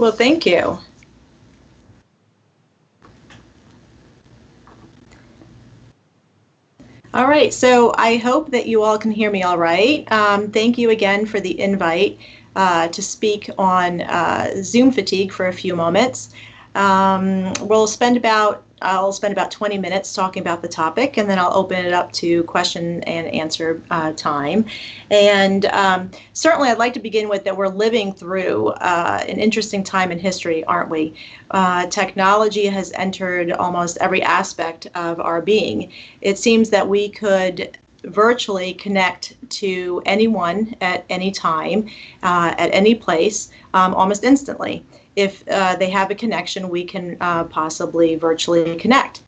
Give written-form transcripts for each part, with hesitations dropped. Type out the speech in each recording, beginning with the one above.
Well, thank you. All right, so I hope that you all can hear me all right. Thank you again for the invite to speak on Zoom fatigue for a few moments. I'll spend about 20 minutes talking about the topic, and then I'll open it up to question and answer time. And certainly I'd like to begin with that we're living through an interesting time in history, aren't we? Technology has entered almost every aspect of our being. It seems that we could virtually connect to anyone at any time, at any place, almost instantly. If they have a connection, we can possibly virtually connect.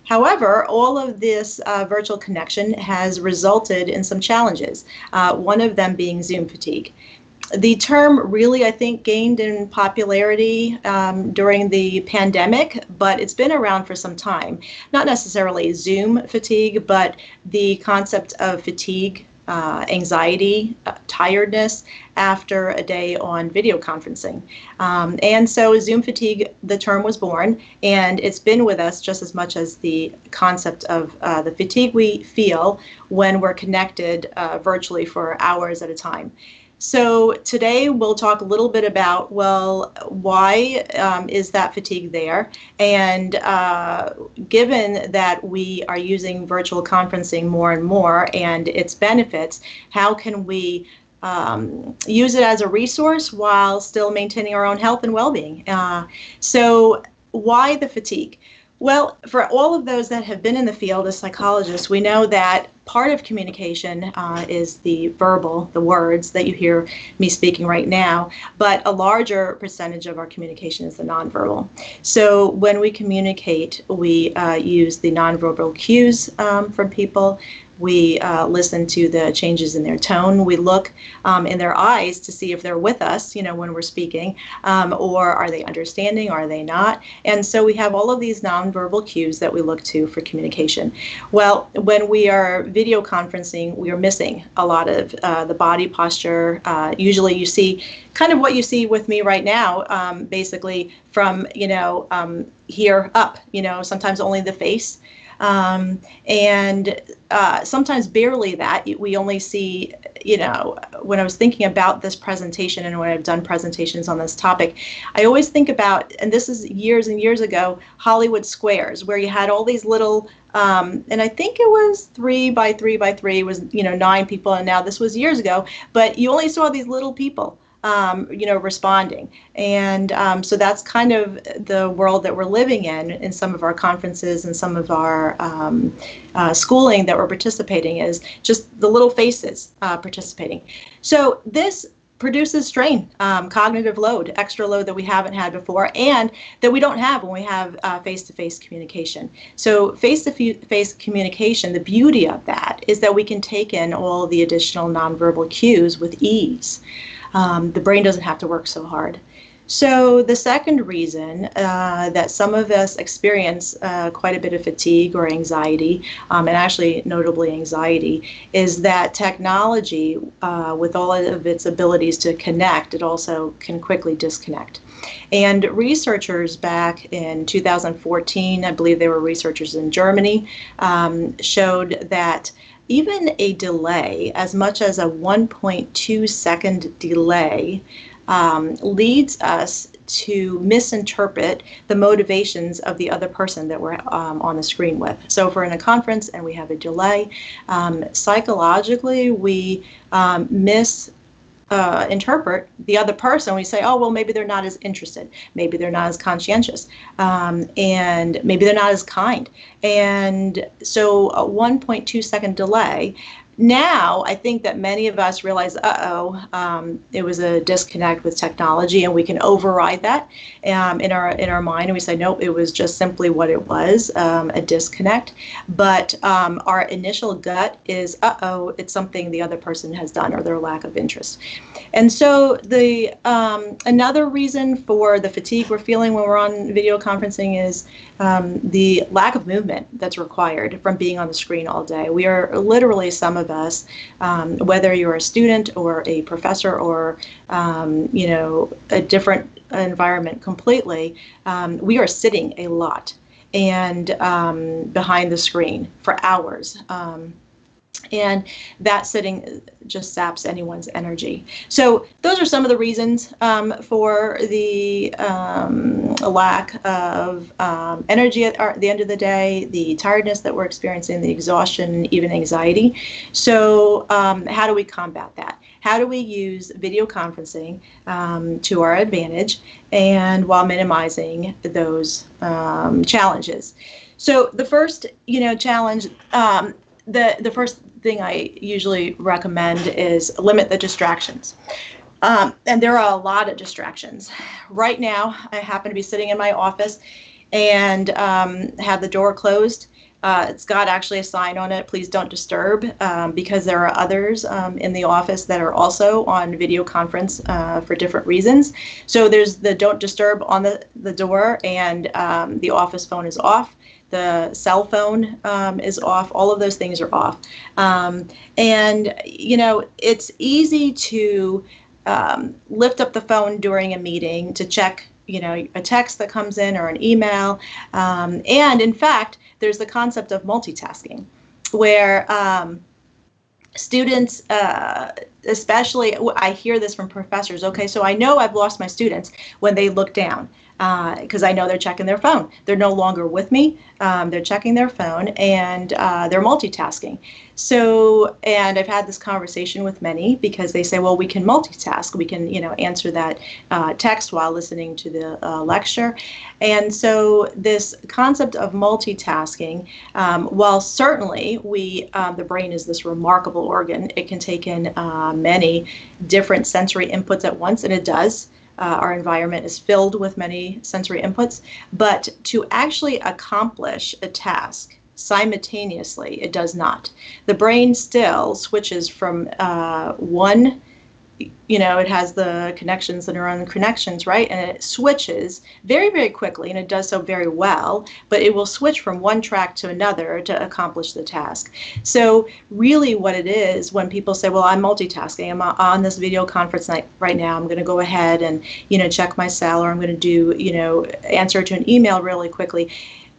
However, all of this virtual connection has resulted in some challenges, one of them being Zoom fatigue. The term really, I think, gained in popularity during the pandemic, but it's been around for some time. Not necessarily Zoom fatigue, but the concept of fatigue, anxiety, tiredness after a day on video conferencing. And so Zoom fatigue, the term was born, and it's been with us just as much as the concept of the fatigue we feel when we're connected virtually for hours at a time. So today we'll talk a little bit about, well, why is that fatigue there? And given that we are using virtual conferencing more and more and its benefits, how can we use it as a resource while still maintaining our own health and well-being? So why the fatigue? Well, for all of those that have been in the field as psychologists, we know that part of communication is the verbal, the words that you hear me speaking right now, but a larger percentage of our communication is the nonverbal. So when we communicate, we use the nonverbal cues from people. We listen to the changes in their tone. We look in their eyes to see if they're with us, when we're speaking, or are they understanding, are they not? And so we have all of these nonverbal cues that we look to for communication. Well, when we are video conferencing, we are missing a lot of the body posture. Usually you see kind of what you see with me right now, basically from, here up, sometimes only the face. And sometimes barely that. We only see, when I was thinking about this presentation and when I've done presentations on this topic, I always think about, and this is years and years ago, Hollywood squares, where you had all these little, and I think it was 3 by 3 by 3 was, 9 people, and now this was years ago, but you only saw these little people. Responding. And so that's kind of the world that we're living in some of our conferences and some of our schooling that we're participating is just the little faces participating. So this produces strain, cognitive load, extra load that we haven't had before and that we don't have when we have face-to-face communication. So face-to-face communication, the beauty of that is that we can take in all the additional nonverbal cues with ease. The brain doesn't have to work so hard. So the second reason that some of us experience quite a bit of fatigue or anxiety, and actually notably anxiety, is that technology, with all of its abilities to connect, it also can quickly disconnect. And researchers back in 2014, I believe they were researchers in Germany, showed that even a delay, as much as a 1.2 second delay, leads us to misinterpret the motivations of the other person that we're on the screen with. So if we're in a conference and we have a delay, psychologically we interpret the other person. We say, oh, well, maybe they're not as interested. Maybe they're not as conscientious. And maybe they're not as kind. And so a 1.2 second delay. Now, I think that many of us realize, it was a disconnect with technology, and we can override that in our mind, and we say, nope, it was just simply what it was, a disconnect. But our initial gut is, it's something the other person has done or their lack of interest. And so the another reason for the fatigue we're feeling when we're on video conferencing is the lack of movement that's required from being on the screen all day. We are literally some of of us, whether you're a student or a professor or, a different environment completely, we are sitting a lot and behind the screen for hours. And that sitting just saps anyone's energy. So those are some of the reasons for the lack of energy at the end of the day, the tiredness that we're experiencing, the exhaustion, even anxiety. So how do we combat that? How do we use video conferencing to our advantage and while minimizing those challenges? So the first, challenge, the first thing I usually recommend is limit the distractions. And there are a lot of distractions. Right now, I happen to be sitting in my office and have the door closed. It's got actually a sign on it, please don't disturb, because there are others in the office that are also on video conference for different reasons. So there's the don't disturb on the door, and the office phone is off. The cell phone is off. All of those things are off. And, it's easy to lift up the phone during a meeting to check, a text that comes in or an email. And in fact, there's the concept of multitasking, where students, especially, I hear this from professors. Okay, so I know I've lost my students when they look down, because I know they're checking their phone. They're no longer with me. They're checking their phone, and they're multitasking. So, and I've had this conversation with many, because they say, well, we can multitask. We can, answer that text while listening to the lecture. And so this concept of multitasking, while certainly the brain is this remarkable organ, it can take in many different sensory inputs at once, and it does. Our environment is filled with many sensory inputs, but to actually accomplish a task simultaneously, it does not. The brain still switches from one, it has the connections, the neuron connections, right? And it switches very, very quickly, and it does so very well, but it will switch from one track to another to accomplish the task. So really what it is, when people say, well, I'm multitasking, I'm on this video conference night right now, I'm going to go ahead and, check my cell, or I'm going to do, answer to an email really quickly.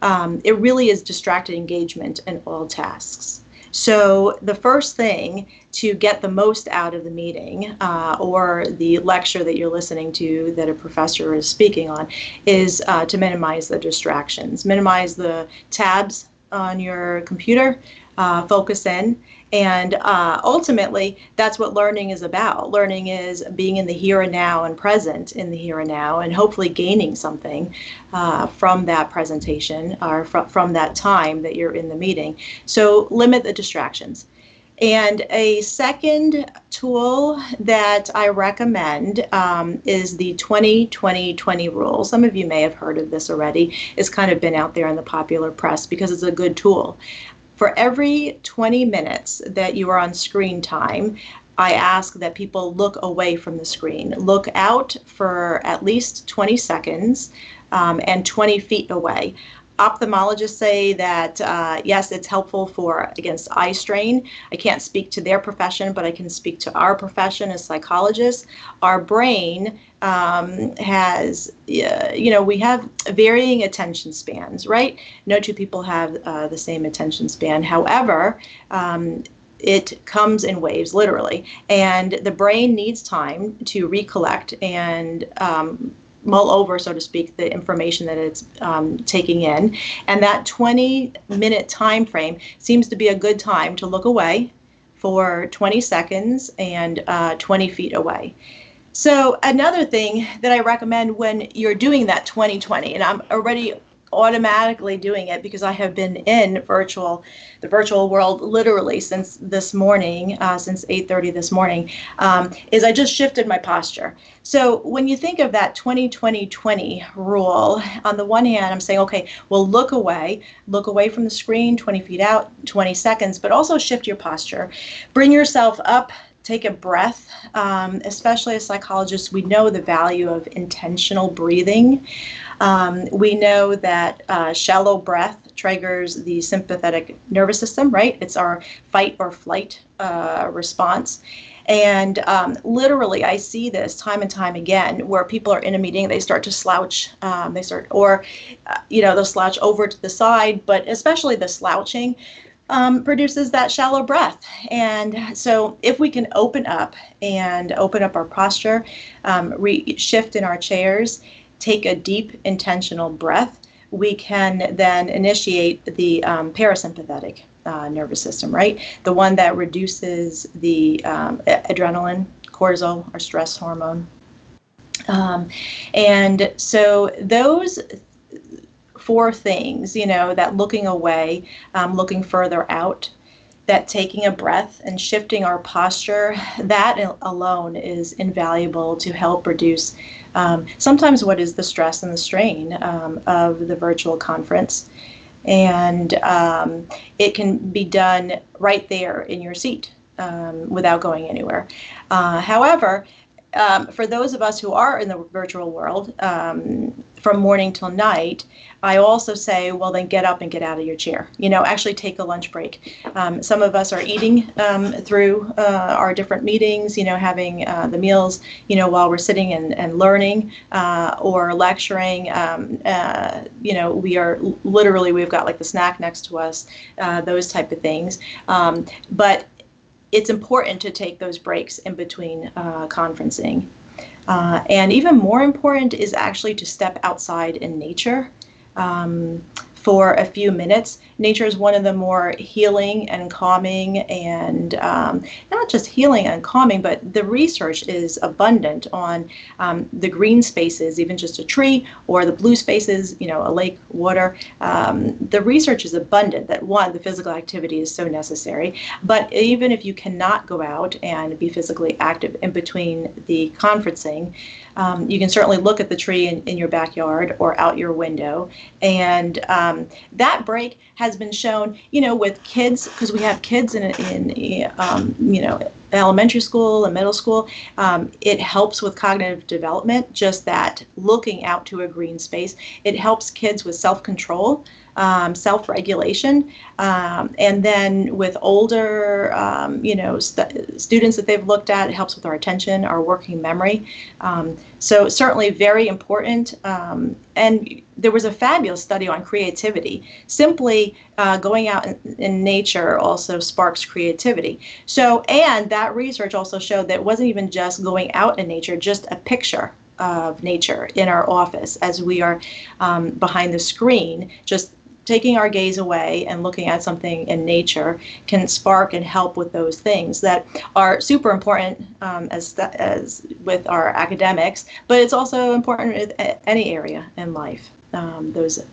It really is distracted engagement in all tasks. So the first thing to get the most out of the meeting or the lecture that you're listening to that a professor is speaking on is to minimize the distractions, minimize the tabs on your computer, focus in. And ultimately, that's what learning is about. Learning is being in the here and now and present in the here and now, and hopefully gaining something from that presentation or from that time that you're in the meeting. So limit the distractions. And a second tool that I recommend is the 20-20-20 rule. Some of you may have heard of this already. It's kind of been out there in the popular press because it's a good tool. For every 20 minutes that you are on screen time, I ask that people look away from the screen. Look out for at least 20 seconds and 20 feet away. Ophthalmologists say that, yes, it's helpful against eye strain. I can't speak to their profession, but I can speak to our profession as psychologists. Our brain has, we have varying attention spans, right? No two people have the same attention span. However, it comes in waves, literally, and the brain needs time to recollect and mull over, so to speak, the information that it's taking in. And that 20-minute time frame seems to be a good time to look away for 20 seconds and 20 feet away. So another thing that I recommend when you're doing that 20-20, and I'm already automatically doing it because I have been in the virtual world literally since this morning, since 8:30 this morning, is I just shifted my posture. So when you think of that 20-20-20 rule, on the one hand, I'm saying, okay, well, look away from the screen, 20 feet out, 20 seconds, but also shift your posture. Bring yourself up take a breath. Especially as psychologists, we know the value of intentional breathing. We know that shallow breath triggers the sympathetic nervous system, right? It's our fight or flight response. And literally, I see this time and time again, where people are in a meeting, they start to slouch, they'll slouch over to the side, but especially the slouching produces that shallow breath. And so if we can open up our posture, shift in our chairs, take a deep intentional breath, we can then initiate the parasympathetic nervous system, right? The one that reduces the adrenaline, cortisol, our stress hormone. And so those four things, that looking away, looking further out, that taking a breath and shifting our posture, that alone is invaluable to help reduce sometimes what is the stress and the strain of the virtual conference. And it can be done right there in your seat without going anywhere. However, for those of us who are in the virtual world, from morning till night, I also say, well, then get up and get out of your chair. Actually take a lunch break. Some of us are eating through our different meetings, having the meals, while we're sitting and learning or lecturing. We are literally, we've got like the snack next to us, those type of things. But it's important to take those breaks in between conferencing. And even more important is actually to step outside in nature for a few minutes. Nature is one of the more healing and calming, and not just healing and calming, but the research is abundant on the green spaces, even just a tree, or the blue spaces, a lake, water. The research is abundant that, one, the physical activity is so necessary, but even if you cannot go out and be physically active in between the conferencing, you can certainly look at the tree in your backyard or out your window. And that break has been shown, with kids, because we have kids in elementary school and middle school. It helps with cognitive development, just that looking out to a green space. It helps kids with self-control, self-regulation, and then with older, students that they've looked at, it helps with our attention, our working memory. So certainly very important. And there was a fabulous study on creativity. Simply going out in nature also sparks creativity. So, and that research also showed that it wasn't even just going out in nature, just a picture of nature in our office as we are behind the screen, just taking our gaze away and looking at something in nature can spark and help with those things that are super important as with our academics, but it's also important in any area in life, those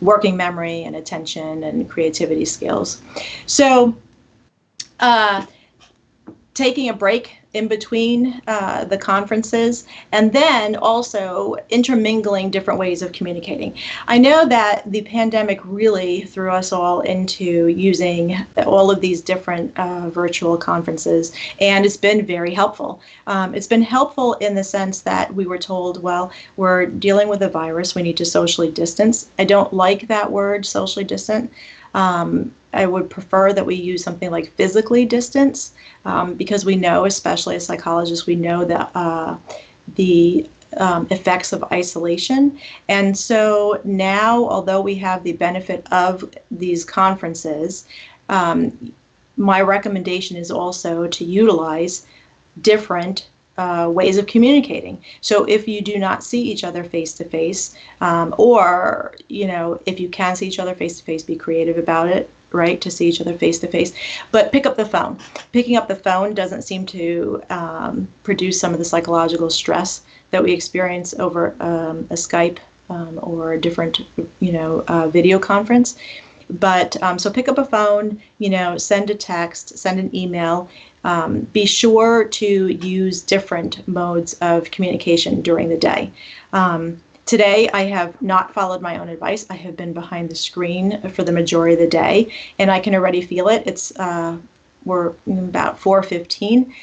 working memory and attention and creativity skills. So taking a break in between the conferences, and then also intermingling different ways of communicating. I know that the pandemic really threw us all into using all of these different virtual conferences, and it's been very helpful. It's been helpful in the sense that we were told, well, we're dealing with a virus, we need to socially distance. I don't like that word, socially distant. I would prefer that we use something like physically distance, because we know, especially as psychologists, we know that the effects of isolation. And so now, although we have the benefit of these conferences, my recommendation is also to utilize different ways of communicating. So if you do not see each other face to face, or if you can see each other face to face, be creative about it, right, to see each other face to face, but pick up the phone. Picking up the phone doesn't seem to produce some of the psychological stress that we experience over a Skype or a different video conference. But so pick up a phone, send a text, send an email. Be sure to use different modes of communication during the day. Today, I have not followed my own advice. I have been behind the screen for the majority of the day, and I can already feel it. It's we're about 4:15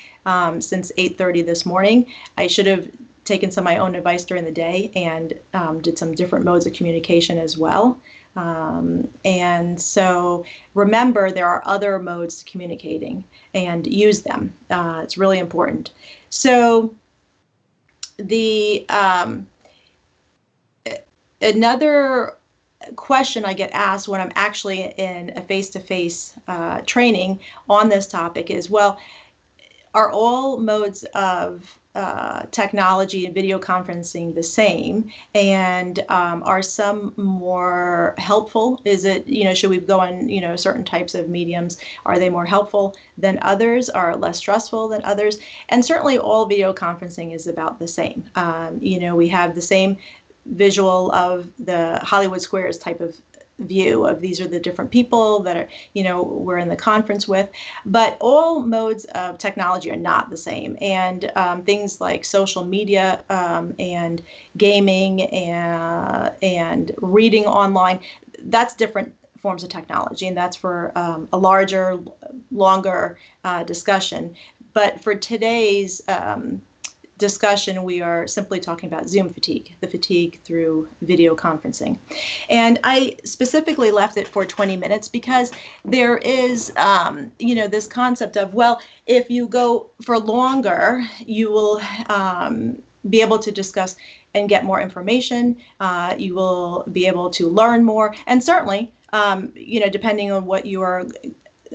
since 8:30 this morning. I should have taken some of my own advice during the day and did some different modes of communication as well. And so remember, there are other modes to communicating, and use them. It's really important. So the another question I get asked when I'm actually in a face-to-face training on this topic is, well, are all modes of technology and video conferencing the same? And are some more helpful? Is it, should we go on, certain types of mediums? Are they more helpful than others? Are less stressful than others? And certainly all video conferencing is about the same. We have the same visual of the Hollywood Squares type of view of these are the different people that are, we're in the conference with, but all modes of technology are not the same. And things like social media and gaming and reading online, that's different forms of technology, and that's for a larger, longer discussion. But for today's discussion, we are simply talking about Zoom fatigue, the fatigue through video conferencing. And I specifically left it for 20 minutes because there is, this concept of, well, if you go for longer, you will be able to discuss and get more information. You will be able to learn more. And certainly, depending on what you are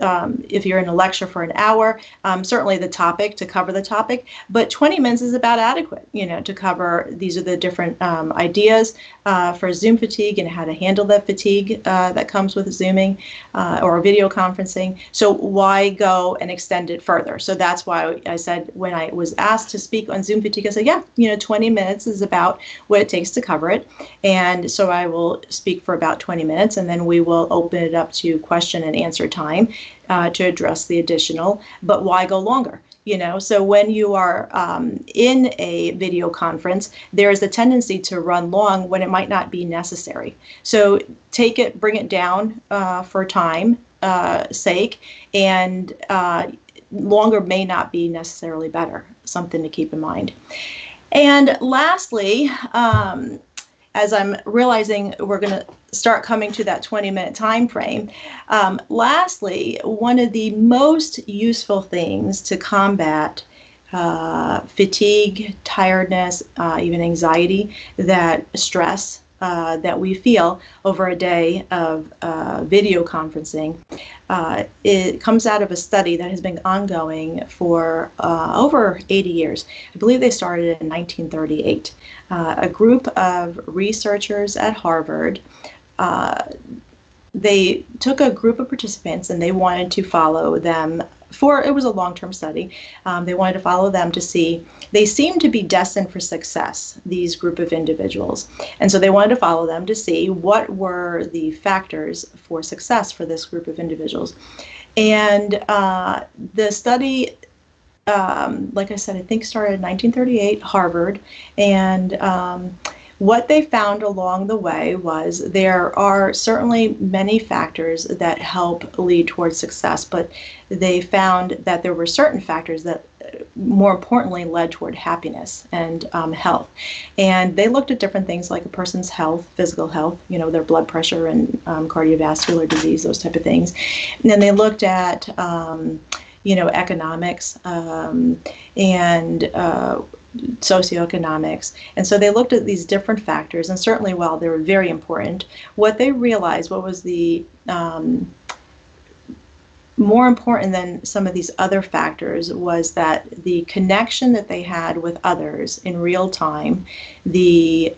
if you're in a lecture for an hour, certainly the topic, to cover the topic, but 20 minutes is about adequate, to cover, these are the different ideas for Zoom fatigue and how to handle that fatigue that comes with Zooming or video conferencing. So why go and extend it further? So that's why I said, when I was asked to speak on Zoom fatigue, I said, 20 minutes is about what it takes to cover it. And so I will speak for about 20 minutes, and then we will open it up to question and answer time to address the additional, but why go longer? So when you are in a video conference, there is a tendency to run long when it might not be necessary. So bring it down for time sake, and longer may not be necessarily better, something to keep in mind. And lastly, as I'm realizing we're going to start coming to that 20-minute time frame. Lastly, one of the most useful things to combat fatigue, tiredness, even anxiety, stress that we feel over a day of video conferencing, it comes out of a study that has been ongoing for over 80 years. I believe they started in 1938. A group of researchers at Harvard, they took a group of participants and they wanted to follow them it was a long-term study. They wanted to follow them to see, they seemed to be destined for success, these group of individuals. And so they wanted to follow them to see what were the factors for success for this group of individuals. And the study, like I said, I think started in 1938, Harvard, and what they found along the way was there are certainly many factors that help lead towards success, but they found that there were certain factors that more importantly led toward happiness and health. And they looked at different things like a person's health, physical health, their blood pressure and cardiovascular disease, those type of things. And then they looked at economics and socioeconomics. And so they looked at these different factors, and certainly while they were very important, what they realized, what was the more important than some of these other factors, was that the connection that they had with others in real time, their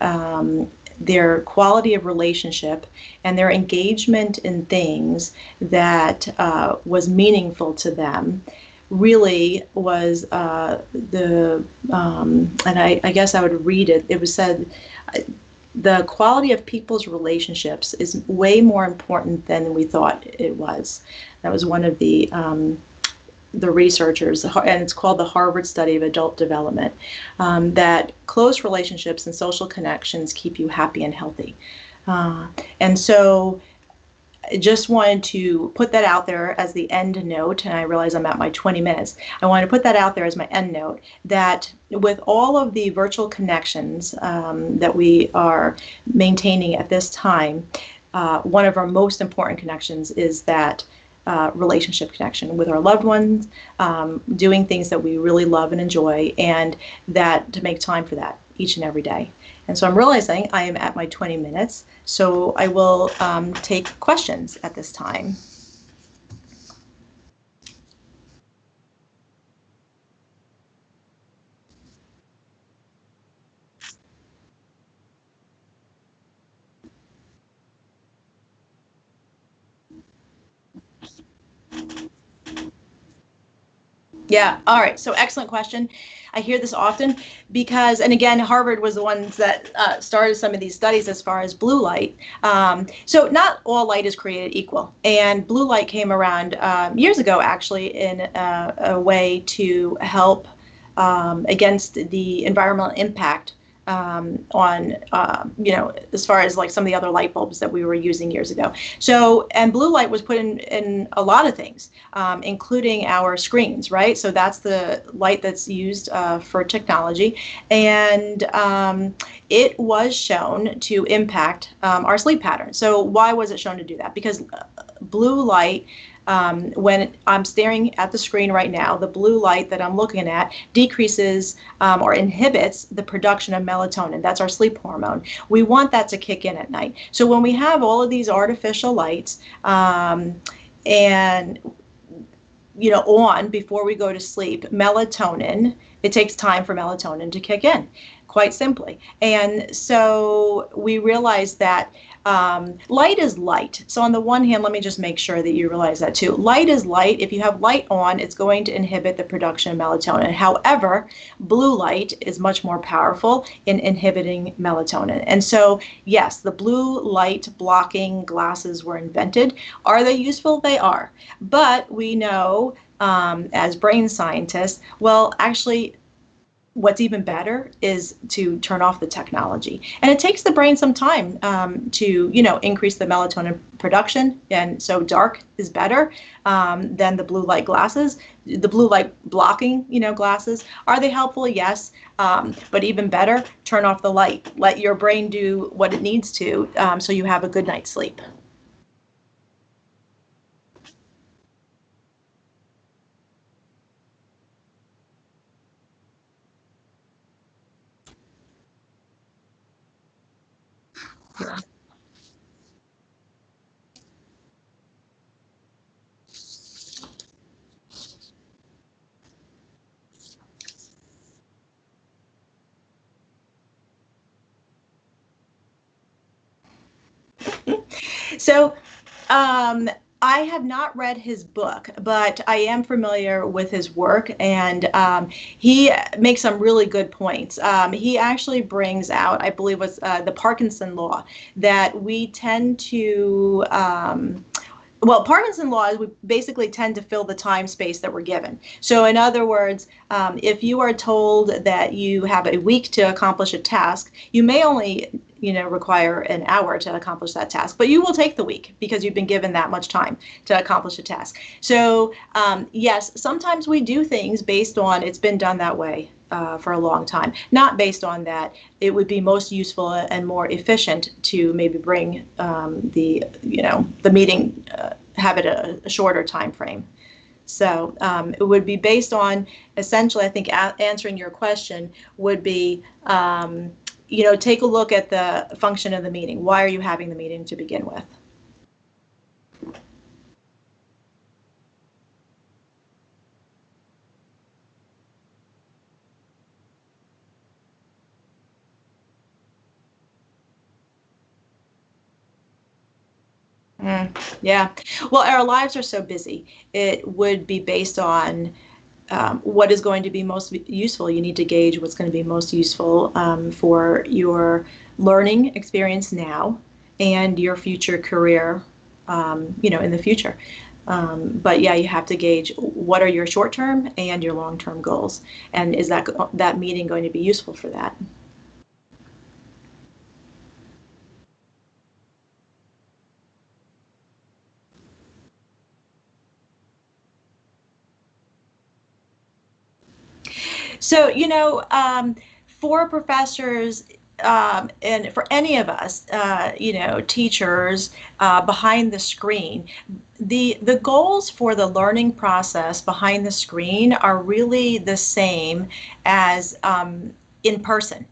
quality of relationship, and their engagement in things that was meaningful to them, really was and I guess I would read it. It was said, the quality of people's relationships is way more important than we thought it was. That was one of the researchers, and it's called the Harvard Study of Adult Development, that close relationships and social connections keep you happy and healthy. And so I just wanted to put that out there as the end note, and I realize I'm at my 20 minutes. I want to put that out there as my end note, that with all of the virtual connections that we are maintaining at this time, one of our most important connections is that relationship connection with our loved ones, doing things that we really love and enjoy, and that to make time for that each and every day. And so I'm realizing I am at my 20 minutes, so I will take questions at this time. Yeah. All right. So excellent question. I hear this often because, and again, Harvard was the ones that started some of these studies as far as blue light. So not all light is created equal. And blue light came around years ago, actually, in a way to help against the environmental impact on, as far as like some of the other light bulbs that we were using years ago. So, and blue light was put in a lot of things, including our screens, right? So that's the light that's used for technology. And it was shown to impact our sleep pattern. So why was it shown to do that? Because blue light, when I'm staring at the screen right now, the blue light that I'm looking at decreases or inhibits the production of melatonin. That's our sleep hormone. We want that to kick in at night. So when we have all of these artificial lights and on before we go to sleep, melatonin, it takes time for melatonin to kick in, quite simply. And so we realize that light is light. So on the one hand, let me just make sure that you realize that too. Light is light. If you have light on, it's going to inhibit the production of melatonin. However, blue light is much more powerful in inhibiting melatonin. And so, yes, the blue light blocking glasses were invented. Are they useful? They are. But we know as brain scientists, well, actually, what's even better is to turn off the technology. And it takes the brain some time to, increase the melatonin production. And so dark is better than the blue light glasses. The blue light blocking, glasses. Are they helpful? Yes. But even better, turn off the light. Let your brain do what it needs to so you have a good night's sleep. So I have not read his book, but I am familiar with his work, and he makes some really good points. He actually brings out, I believe, was the Parkinson law, that we tend to Parkinson law is we basically tend to fill the time space that we're given. So in other words, if you are told that you have a week to accomplish a task, you may only require an hour to accomplish that task, but you will take the week because you've been given that much time to accomplish a task. So yes, sometimes we do things based on it's been done that way for a long time, not based on that it would be most useful and more efficient to maybe bring the meeting, have it a shorter time frame. So it would be based on, essentially, I think answering your question would be, take a look at the function of the meeting. Why are you having the meeting to begin with? Yeah. Well, our lives are so busy. It would be based on what is going to be most useful. You need to gauge what's going to be most useful for your learning experience now and your future career, in the future. But yeah, you have to gauge what are your short-term and your long-term goals, and is that meeting going to be useful for that? So, for professors, and for any of us, teachers behind the screen, the goals for the learning process behind the screen are really the same as in person.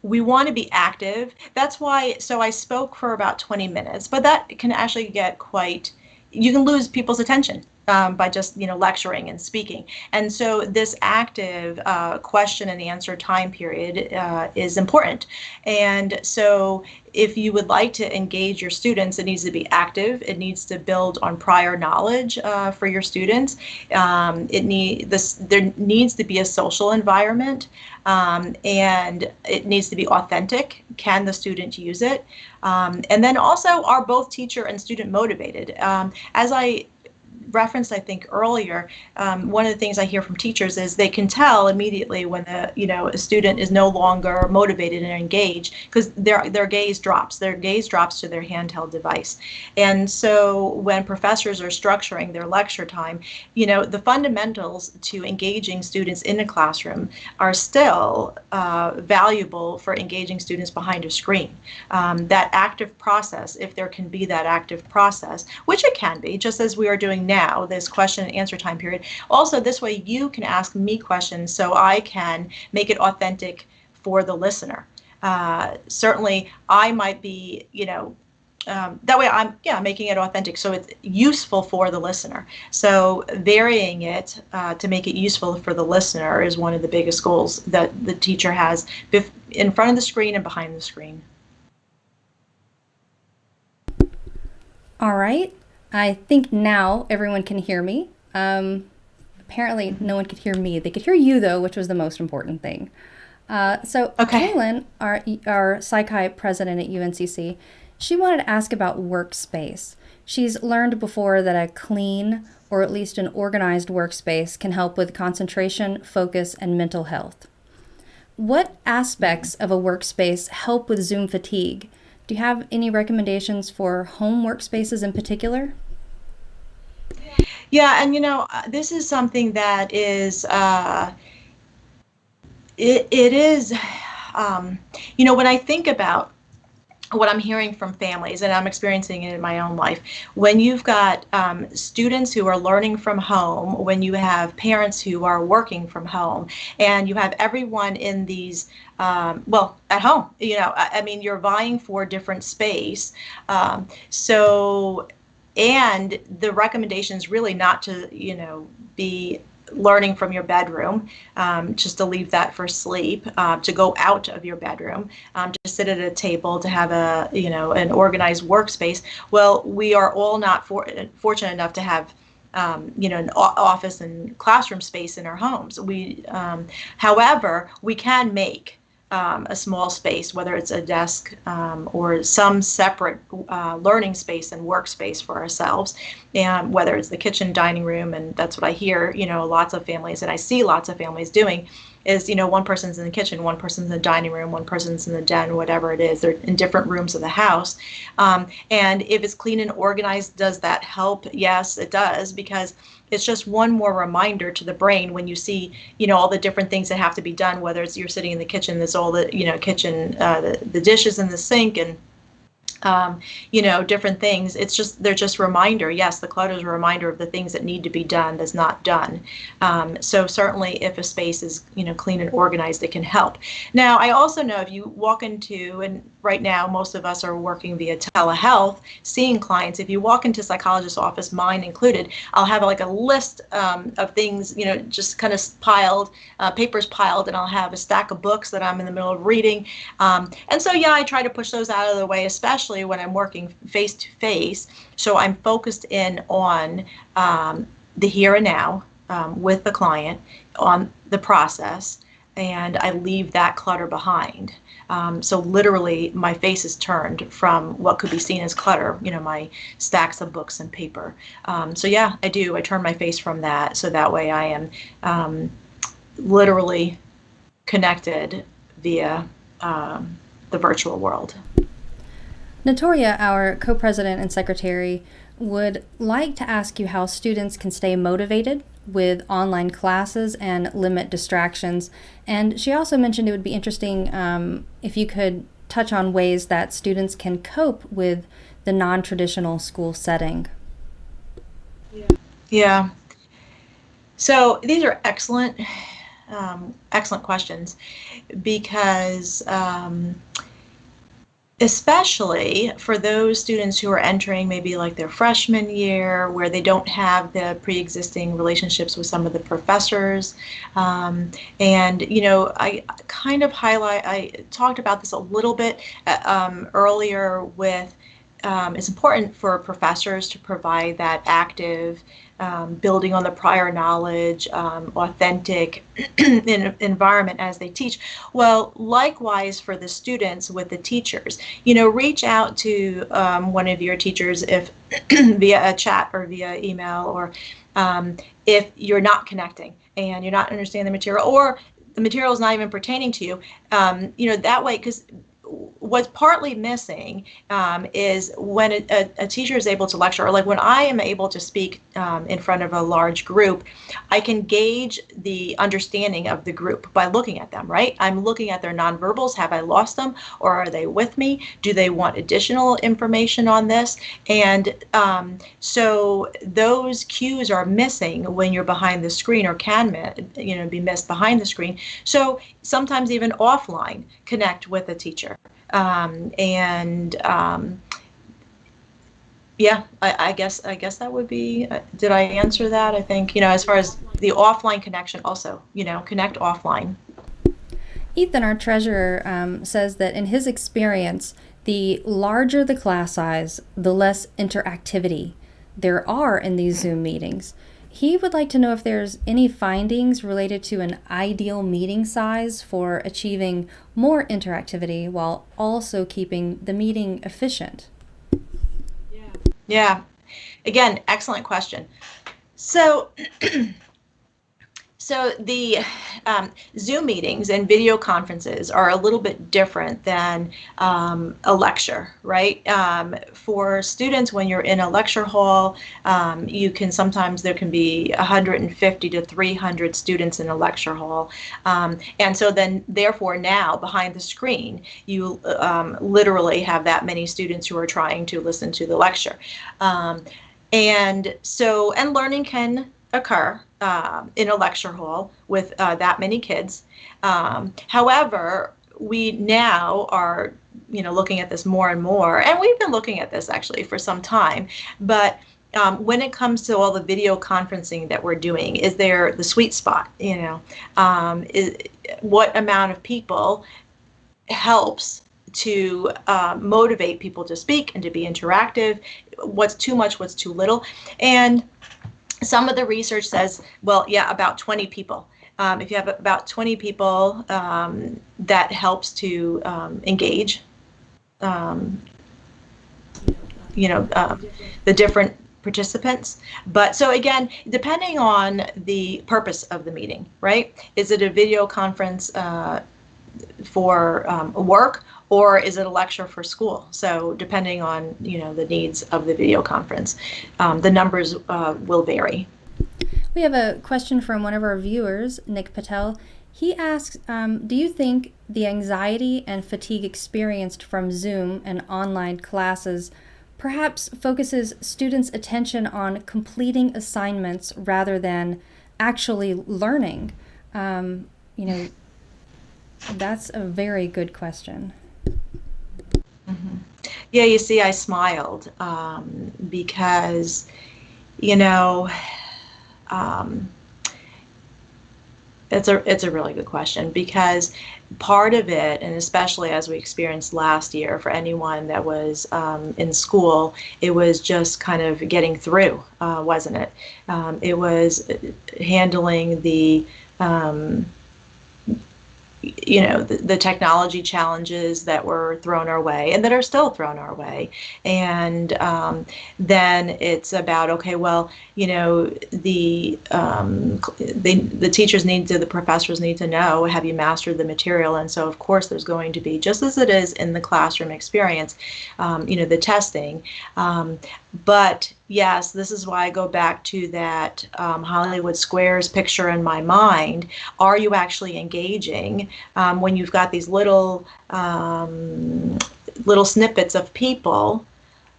We want to be active. That's why, so I spoke for about 20 minutes, but that can actually get quite, you can lose people's attention by just, lecturing and speaking. And so this active question and answer time period is important. And so if you would like to engage your students, it needs to be active. It needs to build on prior knowledge for your students. There needs to be a social environment, and it needs to be authentic. Can the student use it? And then also, are both teacher and student motivated? As I referenced, I think earlier, one of the things I hear from teachers is they can tell immediately when a student is no longer motivated and engaged, because their gaze drops. Their gaze drops to their handheld device. And so when professors are structuring their lecture time, the fundamentals to engaging students in a classroom are still valuable for engaging students behind a screen. That active process, if there can be that active process, which it can be, just as we are doing now, this question and answer time period. Also, this way you can ask me questions so I can make it authentic for the listener. Certainly, I might be, that way I'm making it authentic so it's useful for the listener. So varying it to make it useful for the listener is one of the biggest goals that the teacher has in front of the screen and behind the screen. All right. I think now everyone can hear me. Apparently, no one could hear me. They could hear you, though, which was the most important thing. So Okay. Kaylin, our Psi Chi president at UNCC, she wanted to ask about workspace. She's learned before that a clean, or at least an organized workspace can help with concentration, focus, and mental health. What aspects of a workspace help with Zoom fatigue? Do you have any recommendations for home workspaces in particular? Yeah, and this is something that is it is when I think about what I'm hearing from families, and I'm experiencing it in my own life, when you've got students who are learning from home, when you have parents who are working from home, and you have everyone in these, at home, I mean, you're vying for different space. So, and the recommendation is really not to, be learning from your bedroom, just to leave that for sleep, to go out of your bedroom, to sit at a table, to have an organized workspace. Well, we are all not fortunate enough to have an office and classroom space in our homes. However, we can make a small space, whether it's a desk or some separate learning space and workspace for ourselves, and whether it's the kitchen, dining room, and that's what I hear, lots of families, and I see lots of families doing, is, one person's in the kitchen, one person's in the dining room, one person's in the den, whatever it is. They're in different rooms of the house. And if it's clean and organized, does that help? Yes, it does, because it's just one more reminder to the brain when you see, all the different things that have to be done, whether it's you're sitting in the kitchen, there's all the, kitchen, the dishes in the sink, and different things. They're just reminder. Yes, the clutter is a reminder of the things that need to be done that's not done. So certainly if a space is, clean and organized, it can help. Now, I also know if you walk into, and right now most of us are working via telehealth, seeing clients, if you walk into a psychologist's office, mine included, I'll have like a list of things, just kind of piled, papers piled, and I'll have a stack of books that I'm in the middle of reading. And so, I try to push those out of the way, especially when I'm working face to face. So I'm focused in on the here and now with the client, on the process, and I leave that clutter behind. So literally my face is turned from what could be seen as clutter, my stacks of books and paper. So I do. I turn my face from that, so that way I am literally connected via the virtual world. Natoria, our co-president and secretary, would like to ask you how students can stay motivated with online classes and limit distractions. And she also mentioned it would be interesting if you could touch on ways that students can cope with the non-traditional school setting. Yeah. So these are excellent, excellent questions because especially for those students who are entering maybe like their freshman year where they don't have the pre-existing relationships with some of the professors. And, you know, I talked about this a little bit earlier with it's important for professors to provide that active building on the prior knowledge, authentic environment as they teach. Well, likewise for the students with the teachers, you know, reach out to one of your teachers if via a chat or via email, or if you're not connecting and you're not understanding the material, or the material is not even pertaining to you, you know, that way, because what's partly missing is when a teacher is able to lecture, or like when I am able to speak in front of a large group, I can gauge the understanding of the group by looking at them, right? I'm looking at their nonverbals. Have I lost them, or are they with me? Do they want additional information on this? And so those cues are missing when you're behind the screen, or can be missed behind the screen. So sometimes even offline connect with a teacher. Yeah, I guess that would be, did I answer that? I think, you know, as far as the offline connection also, you know, connect offline. Ethan, our treasurer, says that in his experience, the larger the class size, the less interactivity there are in these Zoom meetings. He would like to know if there's any findings related to an ideal meeting size for achieving more interactivity while also keeping the meeting efficient. Yeah. Again, excellent question. So So the Zoom meetings and video conferences are a little bit different than a lecture, right? For students, when you're in a lecture hall, there can be 150 to 300 students in a lecture hall. And so then, therefore, now behind the screen, you literally have that many students who are trying to listen to the lecture. And learning can occur in a lecture hall with that many kids. However, we now are, looking at this more and more, and we've been looking at this actually for some time, but when it comes to all the video conferencing that we're doing, is there the sweet spot? What amount of people helps to motivate people to speak and to be interactive? What's too much, what's too little? And some of the research says, well, yeah, about 20 people. If you have about 20 people, that helps to engage, the different participants. But so again, depending on the purpose of the meeting, right? Is it a video conference for work, or is it a lecture for school? So depending on the needs of the video conference, the numbers will vary. We have a question from one of our viewers, Nick Patel. He asks, do you think the anxiety and fatigue experienced from Zoom and online classes perhaps focuses students' attention on completing assignments rather than actually learning? That's a very good question. Mm-hmm. Yeah, you see, I smiled because, it's a really good question, because part of it, and especially as we experienced last year, for anyone that was in school, it was just kind of getting through, wasn't it? It was handling the the technology challenges that were thrown our way and that are still thrown our way. And then it's about, okay, well, the teachers the professors need to know, have you mastered the material? And so, of course, there's going to be, just as it is in the classroom experience, the testing. But yes, this is why I go back to that Hollywood Squares picture in my mind. Are you actually engaging when you've got these little snippets of people?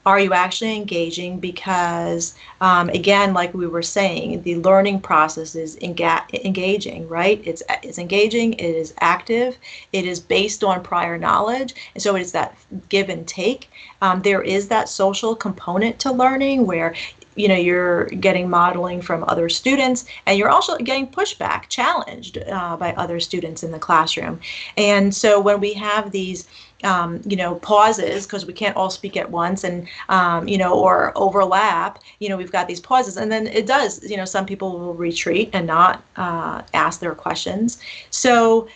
Are you actually engaging? Because again, like we were saying, the learning process is engaging, right? It's engaging, it is active, it is based on prior knowledge, and so it's that give and take. There is that social component to learning where you're getting modeling from other students, and you're also getting pushback, challenged by other students in the classroom. And so when we have these pauses, because we can't all speak at once, and or overlap, we've got these pauses, and then it does, some people will retreat and not ask their questions. So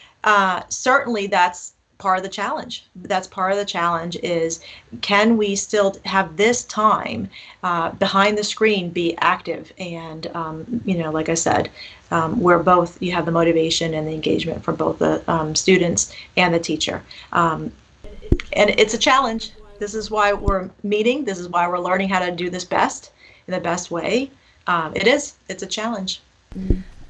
certainly that's part of the challenge. That's part of the challenge is, can we still have this time behind the screen be active? And, like I said, where both you have the motivation and the engagement from both the students and the teacher. And it's a challenge. This is why we're meeting. This is why we're learning how to do this best in the best way. It's a challenge.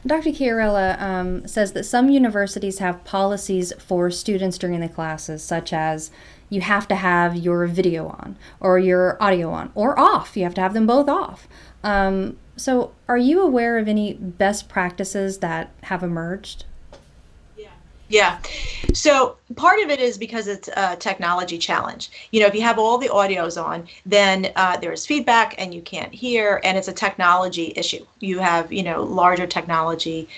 Dr. Chiarella says that some universities have policies for students during the classes, such as you have to have your video on or your audio on or off. You have to have them both off. So are you aware of any best practices that have emerged? Yeah. So part of it is because it's a technology challenge. If you have all the audios on, then there's feedback and you can't hear, and it's a technology issue. You have, larger technology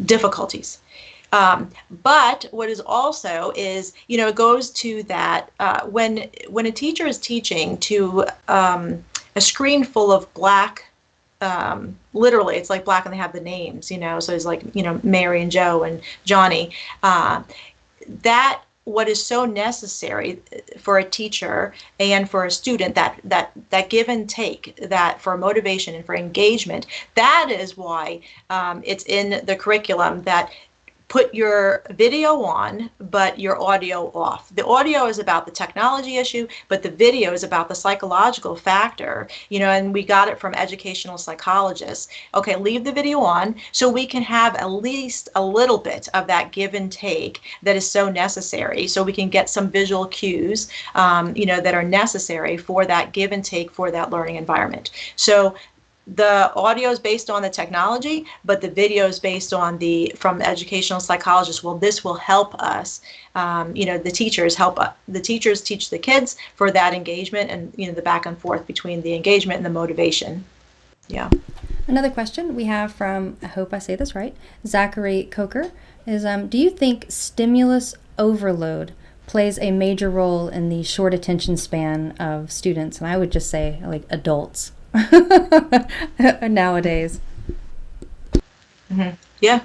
difficulties. But what is also is, it goes to that when a teacher is teaching to a screen full of black, literally it's like black and they have the names, so it's like, Mary and Joe and Johnny, that what is so necessary for a teacher and for a student, that give and take, that for motivation and for engagement, that is why it's in the curriculum that put your video on, but your audio off. The audio is about the technology issue, but the video is about the psychological factor, and we got it from educational psychologists. Okay, leave the video on so we can have at least a little bit of that give and take that is so necessary, so we can get some visual cues, that are necessary for that give and take for that learning environment. So the audio is based on the technology, but the video is based on from educational psychologists. Well, this will help us. The teachers teach the kids for that engagement and, the back and forth between the engagement and the motivation. Yeah. Another question we have from, I hope I say this right, Zachary Coker is, do you think stimulus overload plays a major role in the short attention span of students? And I would just say like adults. Nowadays. Mm-hmm. Yeah.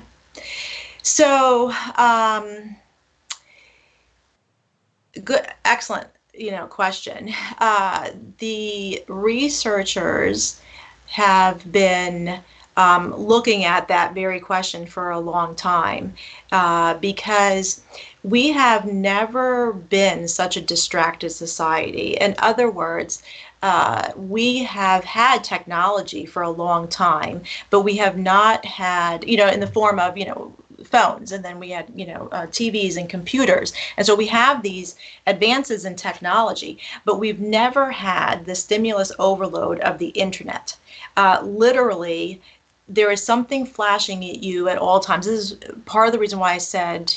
So, good, excellent, question. The researchers have been looking at that very question for a long time because we have never been such a distracted society. In other words, we have had technology for a long time, but we have not had, in the form of, phones, and then we had, TVs and computers. And so we have these advances in technology, but we've never had the stimulus overload of the internet. Literally, there is something flashing at you at all times. This is part of the reason why I said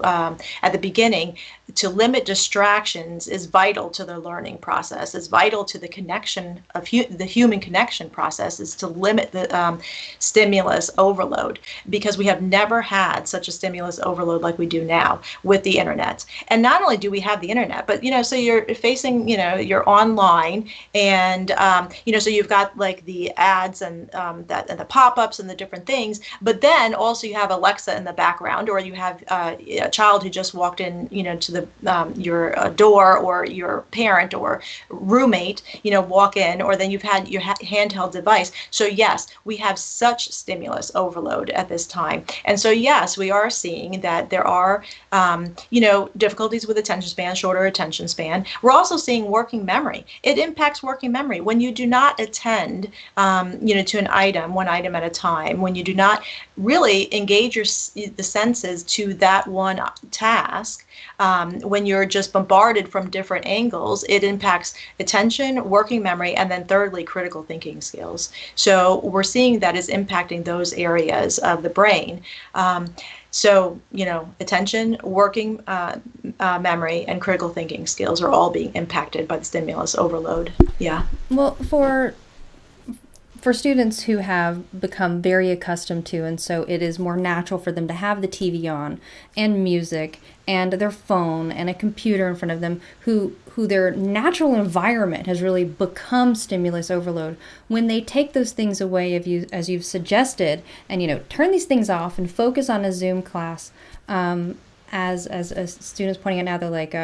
at the beginning, to limit distractions is vital to the learning process, is vital to the connection of the human connection process, is to limit the stimulus overload, because we have never had such a stimulus overload like we do now with the internet. And not only do we have the internet, but, so you're facing, you're online, and, so you've got like the ads and and the pop-ups and the different things, but then also you have Alexa in the background, or you have a child who just walked in, to your door, or your parent or roommate, walk in, or then you've had your handheld device. So yes, we have such stimulus overload at this time. And so yes, we are seeing that there are, difficulties with attention span, shorter attention span. We're also seeing working memory. It impacts working memory. When you do not attend, to an item, one item at a time, when you do not really engage the senses to that one task, when you're just bombarded from different angles, it impacts attention, working memory, and then thirdly, critical thinking skills. So we're seeing that is impacting those areas of the brain. So, attention, working memory, and critical thinking skills are all being impacted by the stimulus overload. Yeah. Well, for students who have become very accustomed to, and so it is more natural for them to have the TV on and music and their phone and a computer in front of them, who their natural environment has really become stimulus overload. When they take those things away, as you've suggested, and turn these things off and focus on a Zoom class, as students pointing out now, they're like,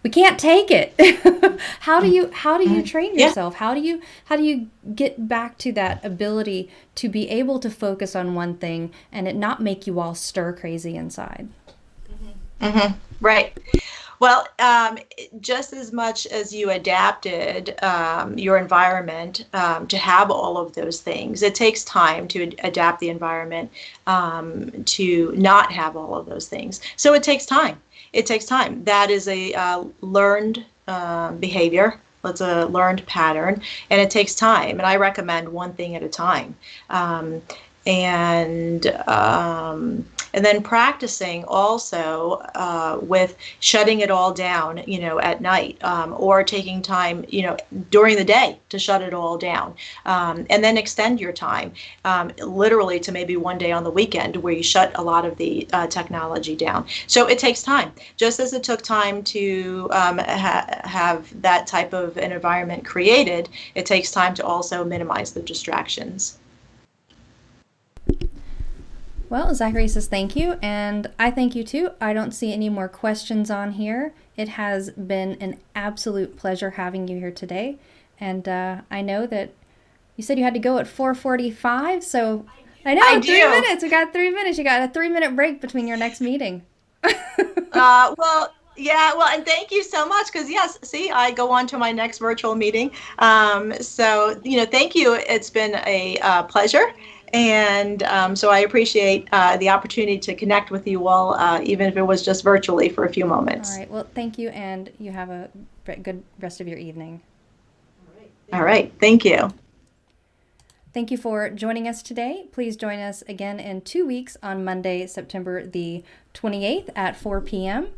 we can't take it. How do you train yourself? Yeah. How do you get back to that ability to be able to focus on one thing and it not make you all stir crazy inside? Mm-hmm. Right. Well, just as much as you adapted your environment to have all of those things, it takes time to adapt the environment to not have all of those things. So it takes time. It takes time. That is a learned behavior. It's a learned pattern, and it takes time. And I recommend one thing at a time. And then practicing also with shutting it all down, at night, or taking time, during the day to shut it all down, and then extend your time, literally to maybe one day on the weekend where you shut a lot of the technology down. So it takes time, just as it took time to have that type of an environment created. It takes time to also minimize the distractions. Well, Zachary says thank you, and I thank you too. I don't see any more questions on here. It has been an absolute pleasure having you here today, and I know that you said you had to go at 4:45, so I know, 3 minutes. We got 3 minutes. You got a 3-minute break between your next meeting. Well, yeah, well, and thank you so much, because yes, see, I go on to my next virtual meeting. So, thank you. It's been a pleasure. And so I appreciate the opportunity to connect with you all, even if it was just virtually for a few moments. All right. Well, thank you, and you have a good rest of your evening. All right. Thank you. Thank you for joining us today. Please join us again in 2 weeks on Monday, September the 28th at 4 p.m.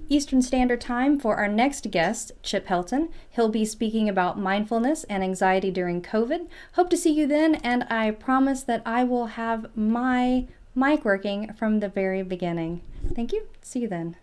Eastern Standard Time for our next guest, Chip Helton. He'll be speaking about mindfulness and anxiety during COVID. Hope to see you then, and I promise that I will have my mic working from the very beginning. Thank you. See you then.